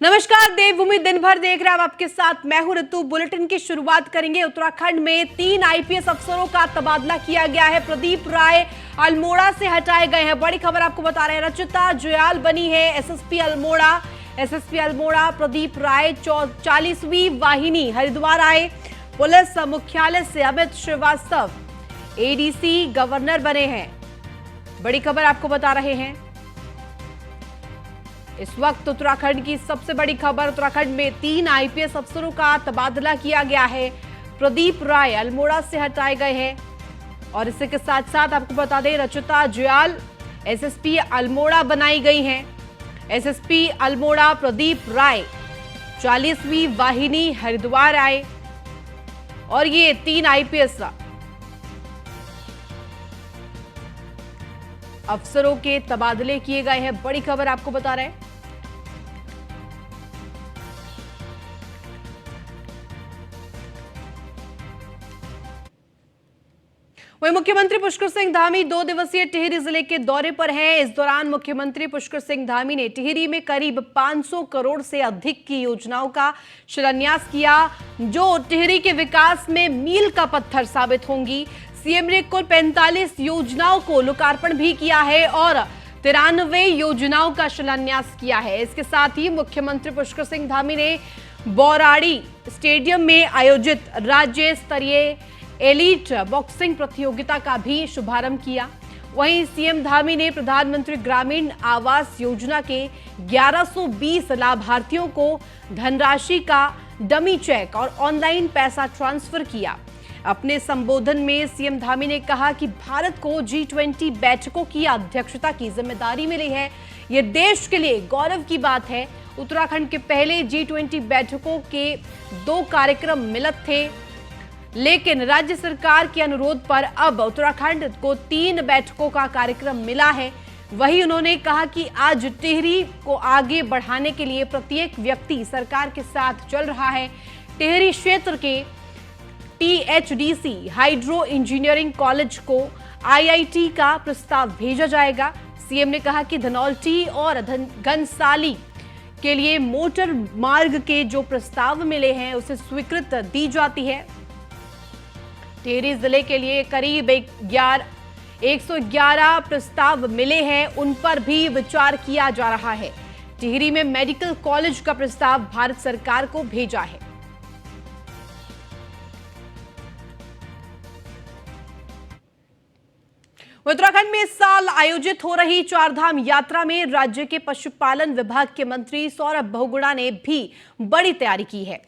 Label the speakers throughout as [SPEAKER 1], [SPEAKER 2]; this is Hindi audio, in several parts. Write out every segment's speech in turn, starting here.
[SPEAKER 1] नमस्कार, देवभूमि दिन भर देख रहे हैं आपके साथ मैं हूं ऋतु। बुलेटिन की शुरुआत करेंगे। उत्तराखंड में 3 आईपीएस अफसरों का तबादला किया गया है। प्रदीप राय अल्मोड़ा से हटाए गए हैं। बड़ी खबर आपको बता रहे हैं। रचिता जुयाल बनी है एसएसपी अल्मोड़ा। एसएसपी अल्मोड़ा प्रदीप राय 40वीं वाहिनी हरिद्वार आए। पुलिस मुख्यालय से अमित श्रीवास्तव एडीसी गवर्नर बने हैं। बड़ी खबर आपको बता रहे हैं। इस वक्त उत्तराखंड की सबसे बड़ी खबर, उत्तराखंड में 3 आईपीएस अफसरों का तबादला किया गया है। प्रदीप राय अल्मोड़ा से हटाए गए हैं और इसी के साथ साथ आपको बता दें, रचिता जुयाल एसएसपी अल्मोड़ा बनाई गई हैं। एसएसपी अल्मोड़ा प्रदीप राय 40वीं वाहिनी हरिद्वार आए और ये 3 आईपीएस अफसरों के तबादले किए गए हैं। बड़ी खबर आपको बता रहे हैं। वहीं मुख्यमंत्री पुष्कर सिंह धामी 2 दिवसीय टिहरी जिले के दौरे पर हैं। इस दौरान मुख्यमंत्री पुष्कर सिंह धामी ने टिहरी में करीब 500 करोड़ से अधिक की योजनाओं का शिलान्यास किया, जो टिहरी के विकास में मील का पत्थर साबित होंगी। सीएम ने कुल 45 योजनाओं को लोकार्पण भी किया है और 93 योजनाओं का शिलान्यास किया है। इसके साथ ही मुख्यमंत्री पुष्कर सिंह धामी ने बौराड़ी स्टेडियम में आयोजित राज्य स्तरीय एलीट बॉक्सिंग प्रतियोगिता का भी शुभारंभ किया। वहीं सीएम धामी ने प्रधानमंत्री ग्रामीण आवास योजना के 1120 लाभार्थियों को धनराशि का डमी चेक और ऑनलाइन पैसा ट्रांसफर किया। अपने संबोधन में सीएम धामी ने कहा कि भारत को G20 बैठकों की अध्यक्षता की जिम्मेदारी मिली है। ये देश के लिए गौरव की बात है। उत्तराखंड के पहले G20 बैठकों के 2 कार्यक्रम मिलत थे, लेकिन राज्य सरकार के अनुरोध पर अब उत्तराखंड को 3 बैठकों का कार्यक्रम मिला है। वहीं उन्होंने कहा कि आज टिहरी को आगे बढ़ाने के लिए प्रत्येक व्यक्ति सरकार के साथ चल रहा है। टिहरी क्षेत्र के टीएचडीसी हाइड्रो इंजीनियरिंग कॉलेज को आईआईटी का प्रस्ताव भेजा जाएगा। सीएम ने कहा कि धनौल्टी और घनसाली के लिए मोटर मार्ग के जो प्रस्ताव मिले हैं उसे स्वीकृत दी जाती है। टिहरी जिले के लिए करीब 111 प्रस्ताव मिले हैं, उन पर भी विचार किया जा रहा है। टिहरी में मेडिकल कॉलेज का प्रस्ताव भारत सरकार को भेजा है। उत्तराखंड में इस साल आयोजित हो रही चारधाम यात्रा में राज्य के पशुपालन विभाग के मंत्री सौरभ बहुगुणा ने भी बड़ी तैयारी की है।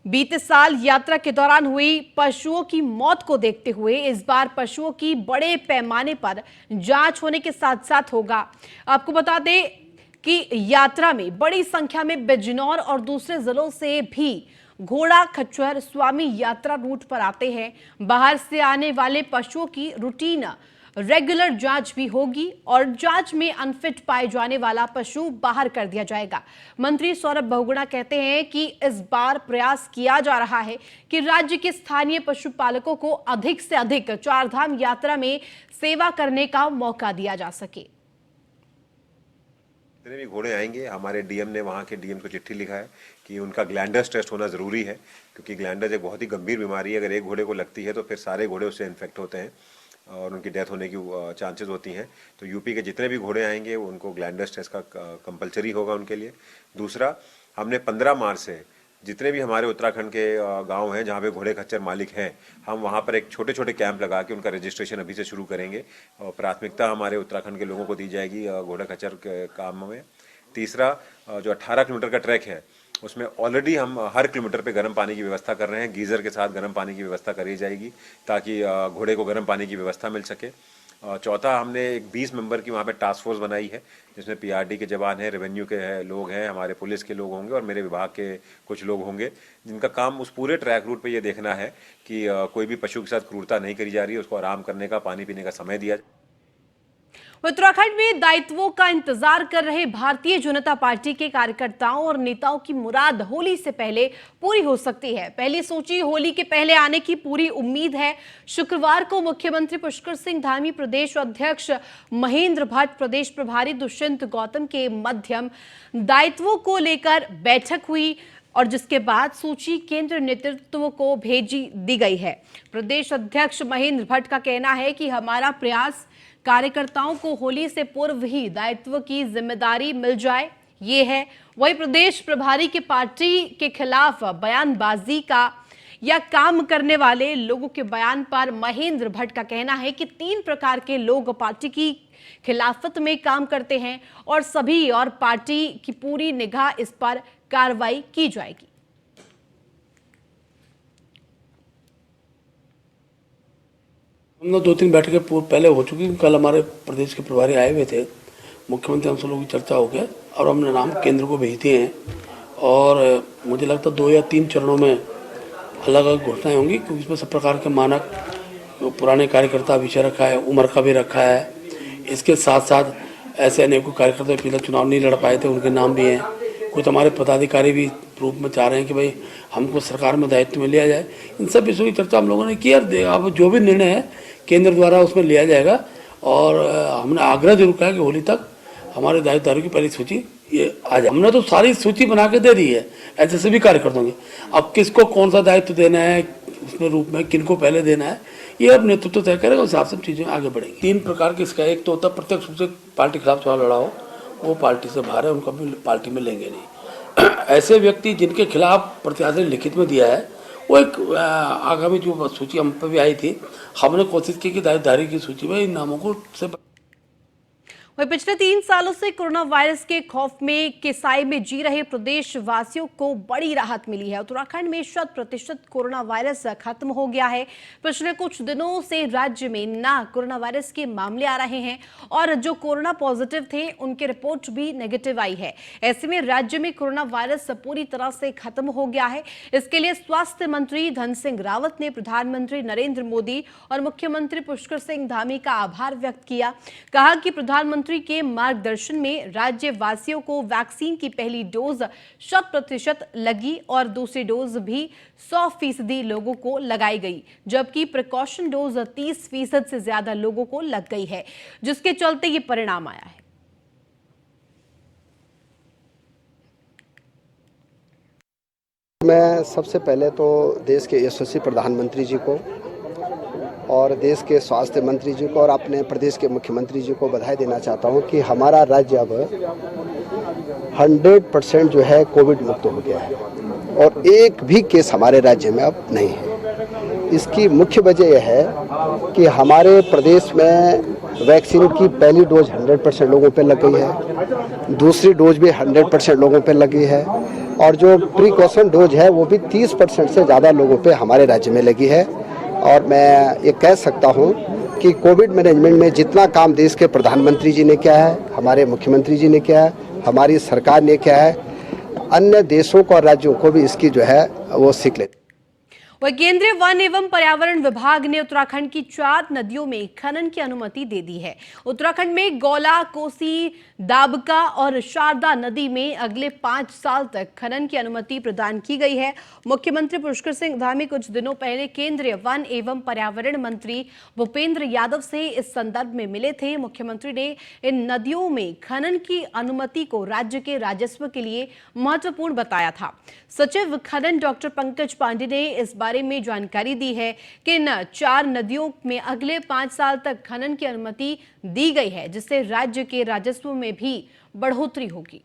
[SPEAKER 1] बीते साल यात्रा के दौरान हुई पशुओं की मौत को देखते हुए इस बार पशुओं की बड़े पैमाने पर जांच होने के साथ साथ होगा। आपको बता दें कि यात्रा में बड़ी संख्या में बिजनौर और दूसरे जिलों से भी घोड़ा खच्चर स्वामी यात्रा रूट पर आते हैं। बाहर से आने वाले पशुओं की रूटीन रेगुलर जांच भी होगी और जांच में अनफिट पाए जाने वाला पशु बाहर कर दिया जाएगा। मंत्री सौरभ बहुगुणा कहते हैं कि इस बार प्रयास किया जा रहा है कि राज्य के स्थानीय पशुपालकों को अधिक से अधिक चारधाम यात्रा में सेवा करने का मौका दिया जा सके।
[SPEAKER 2] जितने भी घोड़े आएंगे, हमारे डीएम ने वहाँ के डीएम को चिट्ठी लिखा है कि उनका ग्लैंडर्स टेस्ट होना ज़रूरी है, क्योंकि ग्लैंडर्स एक बहुत ही गंभीर बीमारी है। अगर एक घोड़े को लगती है तो फिर सारे घोड़े उससे इन्फेक्ट होते हैं और उनकी डेथ होने की चांसेस होती हैं। तो यूपी के जितने भी घोड़े आएंगे उनको ग्लैंडर्स टेस्ट का कंपलसरी होगा उनके लिए। दूसरा, हमने 15 मार्च से जितने भी हमारे उत्तराखंड के गांव हैं जहां पे घोड़े खच्चर मालिक हैं, हम वहां पर एक छोटे छोटे कैंप लगा के उनका रजिस्ट्रेशन अभी से शुरू करेंगे और प्राथमिकता हमारे उत्तराखंड के लोगों को दी जाएगी घोड़े खच्चर के काम में। तीसरा, जो 18 किलोमीटर का ट्रैक है उसमें ऑलरेडी हम हर किलोमीटर पे गर्म पानी की व्यवस्था कर रहे हैं। गीज़र के साथ गर्म पानी की व्यवस्था करी जाएगी ताकि घोड़े को गर्म पानी की व्यवस्था मिल सके। चौथा, हमने एक 20 मेंबर की वहाँ पे टास्क फोर्स बनाई है, जिसमें पीआरडी के जवान हैं, रेवेन्यू के लोग हैं, हमारे पुलिस के लोग होंगे और मेरे विभाग के कुछ लोग होंगे, जिनका काम उस पूरे ट्रैक रूट पे ये देखना है कि कोई भी पशु के साथ क्रूरता नहीं करी जा रही है, उसको आराम करने का, पानी पीने का समय दिया जाए।
[SPEAKER 1] उत्तराखंड में दायित्वों का इंतजार कर रहे भारतीय जनता पार्टी के कार्यकर्ताओं और नेताओं की मुराद होली से पहले पूरी हो सकती है। पहली सूची होली के पहले आने की पूरी उम्मीद है। शुक्रवार को मुख्यमंत्री पुष्कर सिंह धामी, प्रदेश अध्यक्ष महेंद्र भट्ट, प्रदेश प्रभारी दुष्यंत गौतम के मध्यम दायित्वों को लेकर बैठक हुई और जिसके बाद सूची केंद्र नेतृत्व को भेजी दी गई है। प्रदेश अध्यक्ष महेंद्र भट्ट का कहना है कि हमारा प्रयास कार्यकर्ताओं को होली से पूर्व ही दायित्व की जिम्मेदारी मिल जाए, ये है। वही प्रदेश प्रभारी के पार्टी के खिलाफ बयानबाजी का या काम करने वाले लोगों के बयान पर महेंद्र भट्ट का कहना है कि 3 प्रकार के लोग पार्टी की खिलाफत में काम करते हैं और सभी और पार्टी की पूरी निगाह इस पर कार्रवाई की जाएगी।
[SPEAKER 3] हम लोग 2-3 बैठकें पहले हो चुकी। कल हमारे प्रदेश के प्रभारी आए हुए थे, मुख्यमंत्री हम सब लोगों की चर्चा हो गया और हमने नाम केंद्र को भेज दिए हैं और मुझे लगता है 2 या 3 चरणों में अलग अलग घोषणाएं होंगी, क्योंकि इसमें सब प्रकार के मानक पुराने कार्यकर्ता विषय रखा है, उम्र का भी रखा है। इसके साथ साथ ऐसे अनेकों कार्यकर्ता पिछले चुनाव नहीं लड़ पाए थे, उनके नाम भी हैं। कुछ हमारे पदाधिकारी भी रूप में चाह रहे हैं कि भाई हमको सरकार में दायित्व में लिया जाए। इन सब विषयों की चर्चा हम लोगों ने की। अब जो भी निर्णय है केंद्र द्वारा उसमें लिया जाएगा और हमने आग्रह जरूर किया कि होली तक हमारे दायित्वदारों की पहली सूची ये आ जाए। हमने तो सारी सूची बना के दे दी है ऐसे सभी कार्यकर्ताओं की। अब किसको कौन सा दायित्व देना है, उसमें रूप में किनको पहले देना है, ये अब नेतृत्व तय करेगा, उस हिसाब से चीजें आगे बढ़ेंगी। 3 प्रकार के इसका, एक तो होता है प्रत्यक्ष रूप से पार्टी के खिलाफ चुनाव लड़ा हो, वो पार्टी से बाहर है, उनको भी पार्टी में लेंगे नहीं। ऐसे व्यक्ति जिनके खिलाफ प्रत्याशी ने लिखित में दिया है, वो एक आगामी जो सूची हम पर भी आई थी, हमने कोशिश की कि दायित्वधारी की सूची में इन नामों को से
[SPEAKER 1] वही पिछले 3 सालों से कोरोना वायरस के खौफ में के साए में जी रहे प्रदेश वासियों को बड़ी राहत मिली है। उत्तराखंड में 100% कोरोना वायरस खत्म हो गया है। पिछले कुछ दिनों से राज्य में ना कोरोना वायरस के मामले आ रहे हैं और जो कोरोना पॉजिटिव थे उनकी रिपोर्ट भी नेगेटिव आई है। ऐसे में राज्य में कोरोना वायरस पूरी तरह से खत्म हो गया है। इसके लिए स्वास्थ्य मंत्री धन सिंह रावत ने प्रधानमंत्री नरेंद्र मोदी और मुख्यमंत्री पुष्कर सिंह धामी का आभार व्यक्त किया। कहा कि प्रधानमंत्री के मार्गदर्शन में राज्य वासियों को वैक्सीन की पहली डोज 100% लगी और दूसरी डोज भी 100% लोगों को लगाई गई, जबकि प्रिकॉशन डोज 30% से ज्यादा लोगों को लग गई है, जिसके चलते ये परिणाम आया है।
[SPEAKER 4] मैं सबसे पहले तो देश के यशस्वी प्रधानमंत्री जी को और देश के स्वास्थ्य मंत्री जी को और अपने प्रदेश के मुख्यमंत्री जी को बधाई देना चाहता हूं कि हमारा राज्य अब 100% जो है कोविड मुक्त हो गया है और एक भी केस हमारे राज्य में अब नहीं है। इसकी मुख्य वजह यह है कि हमारे प्रदेश में वैक्सीन की पहली डोज 100% लोगों पे लग गई है, दूसरी डोज भी 100% लोगों पे लगी है और जो प्रिकॉशन डोज है वो भी 30% से ज़्यादा लोगों पे हमारे राज्य में लगी है। और मैं ये कह सकता हूँ कि कोविड मैनेजमेंट में जितना काम देश के प्रधानमंत्री जी ने किया है, हमारे मुख्यमंत्री जी ने किया है, हमारी सरकार ने किया है, अन्य देशों को और राज्यों को भी इसकी जो है वो सीख लेते।
[SPEAKER 1] वह केंद्रीय वन एवं पर्यावरण विभाग ने उत्तराखंड की 4 नदियों में खनन की अनुमति दे दी है। उत्तराखंड में गौला, कोसी, दाबका और शारदा नदी में अगले 5 साल तक खनन की अनुमति प्रदान की गई है। मुख्यमंत्री पुष्कर सिंह धामी कुछ दिनों पहले केंद्रीय वन एवं पर्यावरण मंत्री भूपेंद्र यादव से इस संदर्भ में मिले थे। मुख्यमंत्री ने इन नदियों में खनन की अनुमति को राज्य के राजस्व के लिए महत्वपूर्ण बताया था। सचिव खनन डॉक्टर पंकज पांडे ने इस बारे में जानकारी दी है कि इन 4 नदियों में अगले 5 साल तक खनन की अनुमति दी गई है, जिससे राज्य के राजस्व में भी बढ़ोतरी होगी।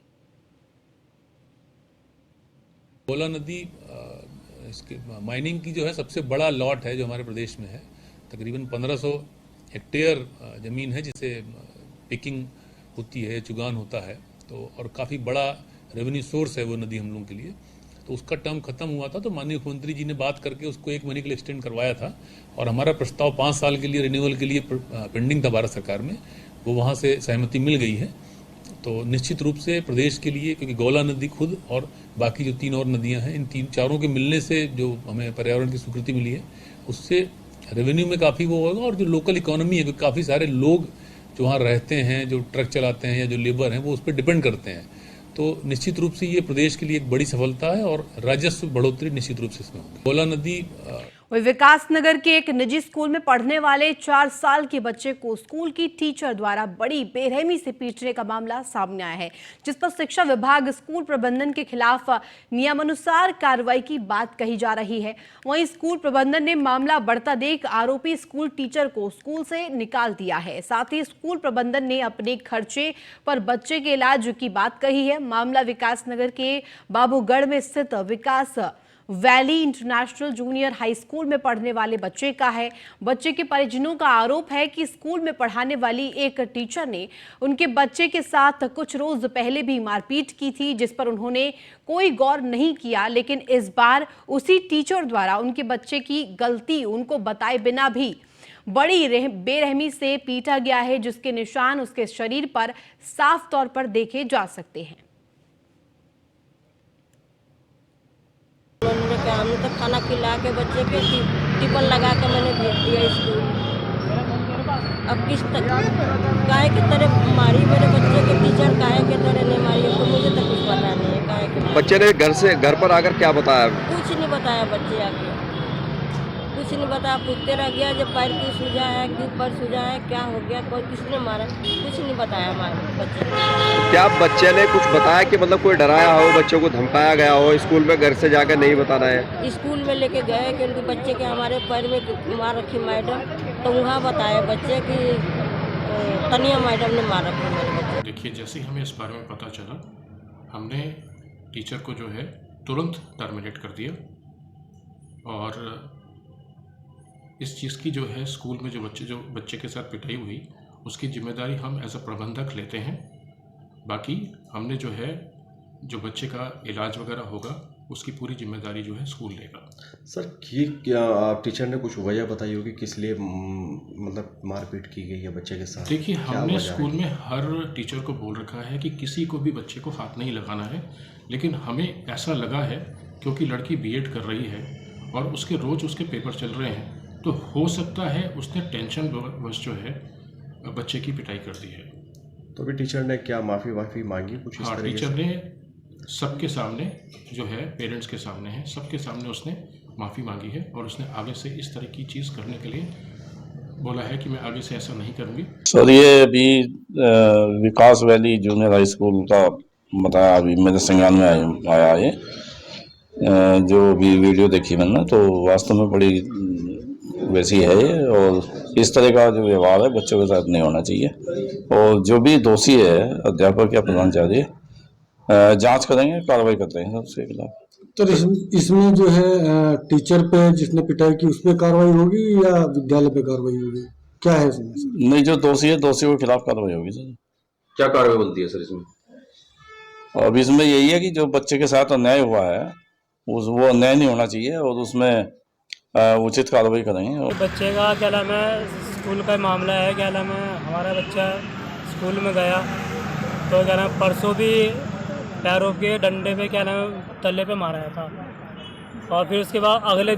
[SPEAKER 5] गौला नदी इसके माइनिंग की जो है सबसे बड़ा लॉट है जो हमारे प्रदेश में है। तकरीबन 1500 हेक्टेयर जमीन है जिसे पिकिंग होती है, चुगान होता है, तो और काफ़ी बड़ा रेवेन्यू सोर्स है वो नदी हम लोगों के लिए। तो उसका टर्म खत्म हुआ था तो माननीय मुख्यमंत्री जी ने बात करके उसको 1 महीने के लिए एक्सटेंड करवाया था और हमारा प्रस्ताव 5 साल के लिए रिन्यूअल के लिए पेंडिंग था भारत सरकार में, वो वहाँ से सहमति मिल गई है। तो निश्चित रूप से प्रदेश के लिए, क्योंकि गौला नदी खुद और बाकी जो 3 और नदियाँ हैं, इन 3-4 के मिलने से जो हमें पर्यावरण की स्वीकृति मिली है उससे रेवेन्यू में काफ़ी वो होगा और जो लोकल इकोनॉमी है, काफ़ी सारे लोग जो वहाँ रहते हैं, जो ट्रक चलाते हैं या जो लेबर हैं, वो उस पर डिपेंड करते हैं। तो निश्चित रूप से ये प्रदेश के लिए एक बड़ी सफलता है और राजस्व बढ़ोतरी निश्चित रूप से इसमें होगी। कोला नदी
[SPEAKER 1] वही विकासनगर के एक निजी स्कूल में पढ़ने वाले 4 साल के बच्चे को स्कूल की टीचर द्वारा बड़ी बेरहमी से पीटने का मामला सामने आया है, जिस पर शिक्षा विभाग स्कूल प्रबंधन के खिलाफ नियमानुसार कार्रवाई की बात कही जा रही है। वहीं स्कूल प्रबंधन ने मामला बढ़ता देख आरोपी स्कूल टीचर को स्कूल से निकाल दिया है। साथ ही स्कूल प्रबंधन ने अपने खर्चे पर बच्चे के इलाज की बात कही है। मामला विकासनगर के बाबूगढ़ में स्थित Vikas valley international junior high school में पढ़ने वाले बच्चे का है। बच्चे के परिजनों का आरोप है कि स्कूल में पढ़ाने वाली एक टीचर ने उनके बच्चे के साथ कुछ रोज पहले भी मारपीट की थी, जिस पर उन्होंने कोई गौर नहीं किया। लेकिन इस बार उसी टीचर द्वारा उनके बच्चे की गलती उनको बताए बिना भी बड़ी बेरहमी से पीटा गया है, जिसके निशान उसके शरीर पर साफ तौर पर देखे जा सकते हैं।
[SPEAKER 6] उन्होंने कहा हमने तो खाना खिला के बच्चे के टिफिन लगा के मैंने भेज दिया स्कूल। अब किस काहे की तरह मारी मेरे बच्चे के टीचर, काहे के तरह नहीं मारी है तो मुझे तो कुछ पता नहीं है काहे के।
[SPEAKER 7] बच्चे ने घर पर आकर क्या बताया?
[SPEAKER 6] कुछ नहीं बताया बच्चे आके, कुछ नहीं बताया। पूछते रह गया जब पैर क्यों सूजा है, क्यों पैर सूजा है, क्या हो गया, कोई किसने मारा, कुछ नहीं बताया हमारे बच्चे ने।
[SPEAKER 7] क्या बच्चे ने कुछ बताया कि मतलब कोई डराया हो, बच्चों को धमकाया गया हो, स्कूल में घर से जाकर नहीं बताना है?
[SPEAKER 6] स्कूल में लेके गए कि उनके बच्चे के हमारे पैर में मार रखी मैडम, तो वहाँ बताया बच्चे की तनिया मैडम ने मार रखी मेरे बच्चे।
[SPEAKER 8] देखिए, जैसे ही हमें इस बारे में पता चला, हमने टीचर को जो है तुरंत टर्मिनेट कर दिया। और इस चीज़ की जो है स्कूल में जो बच्चे के साथ पिटाई हुई, उसकी जिम्मेदारी हम एज अ प्रबंधक लेते हैं। बाकी हमने जो है जो बच्चे का इलाज वगैरह होगा उसकी पूरी जिम्मेदारी जो है स्कूल लेगा।
[SPEAKER 9] सर, ये क्या टीचर ने कुछ वजह बताई होगी किस लिए मतलब मारपीट की गई है बच्चे के साथ?
[SPEAKER 8] देखिए, हमने स्कूल में हर टीचर को बोल रखा है कि किसी को भी बच्चे को हाथ नहीं लगाना है, लेकिन हमें ऐसा लगा है क्योंकि लड़की बीएड कर रही है और उसके रोज़ उसके पेपर चल रहे हैं, तो हो सकता है उसने टेंशन बस जो है बच्चे की पिटाई कर दी है।
[SPEAKER 9] तो अभी टीचर ने क्या माफ़ी मांगी कुछ?
[SPEAKER 8] हाँ, टीचर ने सबके सामने जो है, पेरेंट्स के सामने है, सबके सामने उसने माफ़ी मांगी है और उसने आगे से इस तरह की चीज़ करने के लिए बोला है कि मैं आगे से ऐसा नहीं करूँगी।
[SPEAKER 10] सर, ये अभी विकास वैली जूनियर हाई स्कूल का बताया, अभी मेरे संज्ञान में आया है। जो भी वीडियो देखी मैंने तो वास्तव में बड़ी वैसी है, और इस तरह का जो व्यवहार है बच्चों के साथ नहीं होना चाहिए। और जो भी दोषी है अध्यापक या प्रधानाचार्य जांच करेंगे, कार्रवाई करते हैं उसके खिलाफ।
[SPEAKER 11] तो इसमें जो है टीचर पे जिसने पिटाई की उस पर कार्रवाई होगी या विद्यालय पे कार्रवाई होगी, क्या है इसमें?
[SPEAKER 10] नहीं, जो दोषी है दोषियों के खिलाफ कार्रवाई होगी सर।
[SPEAKER 7] क्या कार्रवाई बनती है सर इसमें?
[SPEAKER 10] अब इसमें यही है कि जो बच्चे के साथ अन्याय हुआ है वो अन्याय नहीं होना चाहिए और उसमें उचित कार्रवाई करेंगे। और
[SPEAKER 12] बच्चे का क्या नाम है, स्कूल का मामला है, क्या नाम है, हमारा बच्चा स्कूल में गया तो क्या नाम परसों भी पैरों के डंडे पे क्या नाम तले पे मारा था, और फिर उसके बाद अगले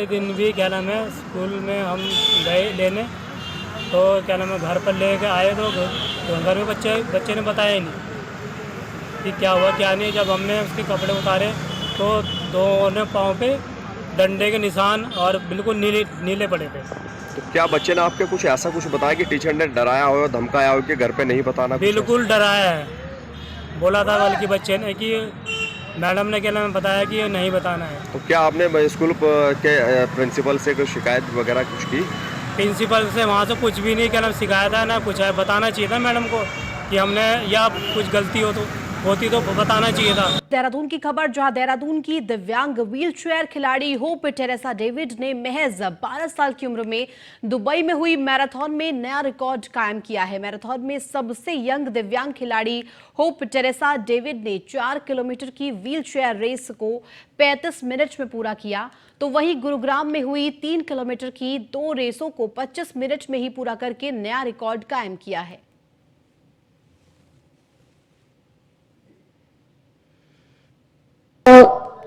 [SPEAKER 12] दिन भी क्या नाम है स्कूल में हम गए लेने, तो क्या नाम है घर पर लेके आए तो घर में बच्चे ने बताया ही नहीं कि क्या हुआ क्या नहीं। जब हमने उसके कपड़े उतारे तो दोनों पाँव पे डंडे के निशान और बिल्कुल नीले पड़े थे।
[SPEAKER 7] तो क्या बच्चे ने आपके कुछ ऐसा कुछ बताया कि टीचर ने डराया हो, धमकाया हो कि घर पे नहीं बताना?
[SPEAKER 12] बिल्कुल डराया है, बोला था बल्कि बच्चे ने कि मैडम ने क्या नाम बताया कि नहीं बताना है।
[SPEAKER 7] तो क्या आपने स्कूल के प्रिंसिपल से कोई शिकायत वगैरह कुछ की?
[SPEAKER 12] प्रिंसिपल से वहाँ से कुछ भी नहीं क्या नाम शिकायत है ना कुछ है, बताना चाहिए था मैडम को कि हमने या कुछ गलती होती तो बताना चाहिए था।
[SPEAKER 1] देहरादून की खबर, जहां देहरादून की दिव्यांग व्हीलचेयर खिलाड़ी होप टेरेसा डेविड ने महज 12 साल की उम्र में दुबई में हुई मैराथन में नया रिकॉर्ड कायम किया है। मैराथन में सबसे यंग दिव्यांग खिलाड़ी होप टेरेसा डेविड ने 4 किलोमीटर की व्हीलचेयर रेस को 35 मिनट में पूरा किया, तो वहीं गुरुग्राम में हुई 3 किलोमीटर की 2 रेसों को 25 मिनट में ही पूरा करके नया रिकॉर्ड कायम किया है।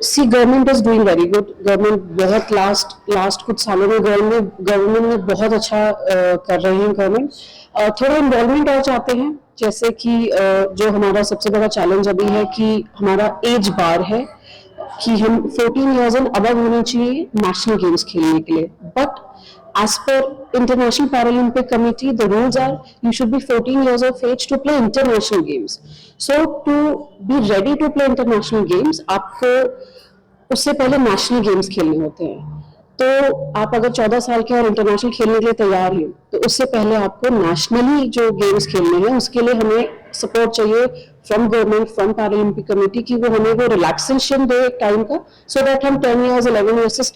[SPEAKER 13] See government is doing very good. Government बहुत लास्ट कुछ सालों में गवर्नमेंट में बहुत अच्छा कर रही है। गवर्नमेंट थोड़ा इन्वॉल्वमेंट और चाहते हैं, जैसे कि जो हमारा सबसे बड़ा चैलेंज अभी है कि हमारा एज बार है कि हम 14 इयर्स एंड अबव होने चाहिए नेशनल गेम्स खेलने के लिए, but as per International Paralympic Committee, the rules are you should be 14 years of age to play international games. So to be ready to play international games, आपको उससे पहले नेशनल गेम्स खेलने होते हैं। तो आप अगर 14 साल के और इंटरनेशनल खेलने के लिए तैयार हैं, तो उससे पहले आपको नेशनली जो गेम्स खेलने हैं उसके लिए हमें सपोर्ट चाहिए from government, from Paralympic committee की वो हमें वो रिलैक्सेशन दे एक टाइम का, सो दैट हम 10 इयर्स 11 इयर्स से।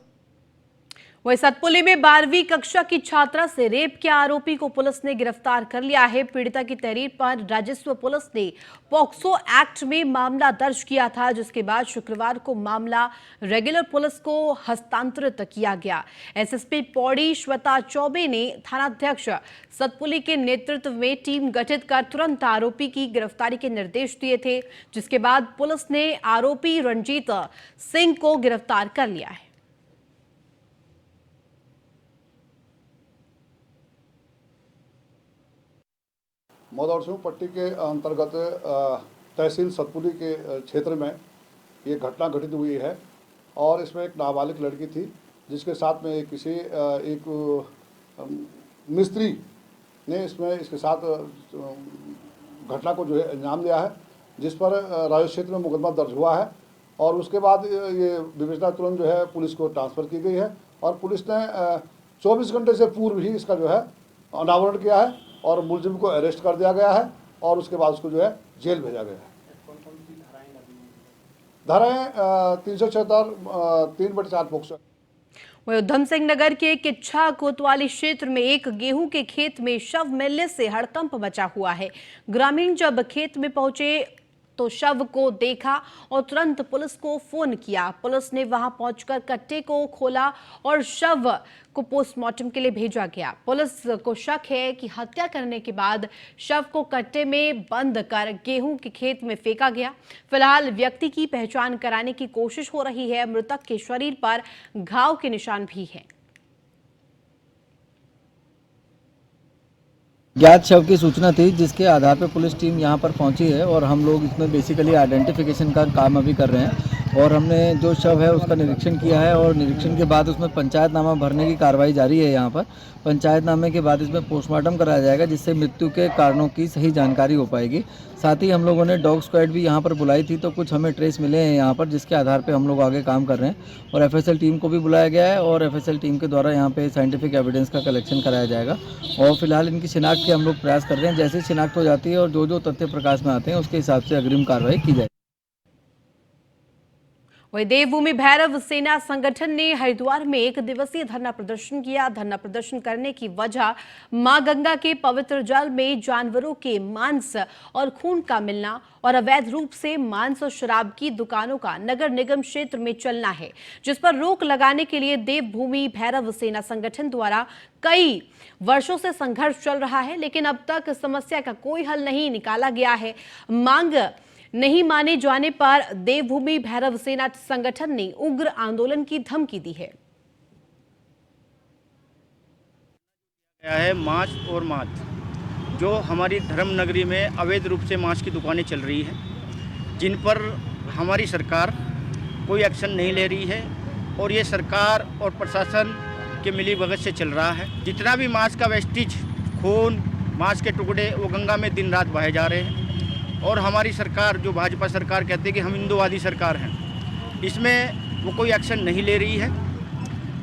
[SPEAKER 1] वहीं सतपुली में 12वीं कक्षा की छात्रा से रेप के आरोपी को पुलिस ने गिरफ्तार कर लिया है। पीड़िता की तहरीर पर राजस्व पुलिस ने पॉक्सो एक्ट में मामला दर्ज किया था, जिसके बाद शुक्रवार को मामला रेगुलर पुलिस को हस्तांतरित किया गया। एसएसपी पौड़ी श्वेता चौबे ने थानाध्यक्ष सतपुली के नेतृत्व में टीम गठित कर तुरंत आरोपी की गिरफ्तारी के निर्देश दिए थे, जिसके बाद पुलिस ने आरोपी रणजीत सिंह को गिरफ्तार कर लिया है।
[SPEAKER 14] मौद सिंह पट्टी के अंतर्गत तहसील सतपुली के क्षेत्र में ये घटना घटित हुई है और इसमें एक नाबालिग लड़की थी जिसके साथ में एक मिस्त्री ने इसके साथ घटना को जो है अंजाम दिया है, जिस पर राजस्व क्षेत्र में मुकदमा दर्ज हुआ है और उसके बाद ये विवेचना तुरंत जो है पुलिस को ट्रांसफ़र की गई है और पुलिस ने 24 घंटे से पूर्व ही इसका जो है अनावरण किया है और मुलजिम को अरेस्ट कर दिया गया है और उसके बाद उसको जो है जेल भेजा गया है। धाराएं 376 3/4 पोक्सो।
[SPEAKER 1] वहीं उधम सिंह नगर के किच्छा कोतवाली क्षेत्र में एक गेहूं के खेत में शव मिलने से हड़कंप मचा हुआ है। ग्रामीण जब खेत में पहुंचे तो शव को देखा और तुरंत पुलिस को फोन किया। पुलिस ने वहां पहुंचकर कट्टे को खोला और शव को पोस्टमार्टम के लिए भेजा गया। पुलिस को शक है कि हत्या करने के बाद शव को कट्टे में बंद कर गेहूं के खेत में फेंका गया। फिलहाल व्यक्ति की पहचान कराने की कोशिश हो रही है। मृतक के शरीर पर घाव के निशान भी हैं।
[SPEAKER 15] ज्ञात शव की सूचना थी, जिसके आधार पर पुलिस टीम यहां पर पहुंची है और हम लोग इसमें बेसिकली आइडेंटिफिकेशन का काम अभी कर रहे हैं और हमने जो शव है उसका निरीक्षण किया है और निरीक्षण के बाद उसमें पंचायतनामा भरने की कार्रवाई जारी है। यहाँ पर पंचायतनामे के बाद इसमें पोस्टमार्टम कराया जाएगा, जिससे मृत्यु के कारणों की सही जानकारी हो पाएगी। साथ ही हम लोगों ने डॉग स्क्वाड भी यहाँ पर बुलाई थी, तो कुछ हमें ट्रेस मिले हैं यहाँ पर, जिसके आधार पर हम लोग आगे काम कर रहे हैं और FSL टीम को भी बुलाया गया है और FSL टीम के द्वारा यहाँ पे साइंटिफिक एविडेंस का कलेक्शन कराया जाएगा और फिलहाल इनकी शिनाख्त के हम लोग प्रयास कर रहे हैं। जैसे शिनाख्त हो जाती है और जो तथ्य प्रकाश में आते हैं उसके हिसाब से अग्रिम कार्रवाई की जाए।
[SPEAKER 1] वहीं देवभूमि भैरव सेना संगठन ने हरिद्वार में 1 दिवसीय धरना प्रदर्शन किया। धरना प्रदर्शन करने की वजह मां गंगा के पवित्र जल में जानवरों के मांस और खून का मिलना और अवैध रूप से मांस और शराब की दुकानों का नगर निगम क्षेत्र में चलना है, जिस पर रोक लगाने के लिए देवभूमि भैरव सेना संगठन द्वारा कई वर्षों से संघर्ष चल रहा है, लेकिन अब तक समस्या का कोई हल नहीं निकाला गया है। मांग नहीं माने जाने पर देवभूमि भैरव सेना संगठन ने उग्र आंदोलन की धमकी दी है।
[SPEAKER 16] मांस और मांस जो हमारी धर्म नगरी में अवैध रूप से मांस की दुकानें चल रही हैं, जिन पर हमारी सरकार कोई एक्शन नहीं ले रही है और ये सरकार और प्रशासन के मिलीभगत से चल रहा है। जितना भी मांस का वेस्टेज, खून, मांस के टुकड़े वो गंगा में दिन रात बहे जा रहे हैं और हमारी सरकार, जो भाजपा सरकार कहते हैं कि हम हिंदूवादी सरकार हैं, इसमें वो कोई एक्शन नहीं ले रही है।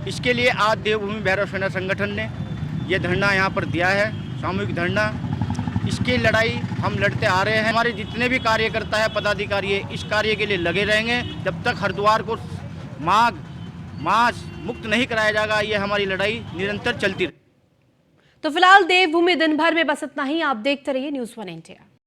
[SPEAKER 16] इसके लिए आज देवभूमि भैरव सेना संगठन ने ये धरना यहाँ पर दिया है, सामूहिक धरना। इसकी लड़ाई हम लड़ते आ रहे हैं। हमारे जितने भी कार्यकर्ता है, पदाधिकारी है, इस कार्य के लिए लगे रहेंगे जब तक हरिद्वार को मांस मुक्त नहीं कराया जाएगा। ये हमारी लड़ाई निरंतर चलती रहेगी।
[SPEAKER 1] तो फिलहाल देवभूमि दिन भर में बस इतना ही। आप देखते रहिए न्यूज़ 1 इंडिया।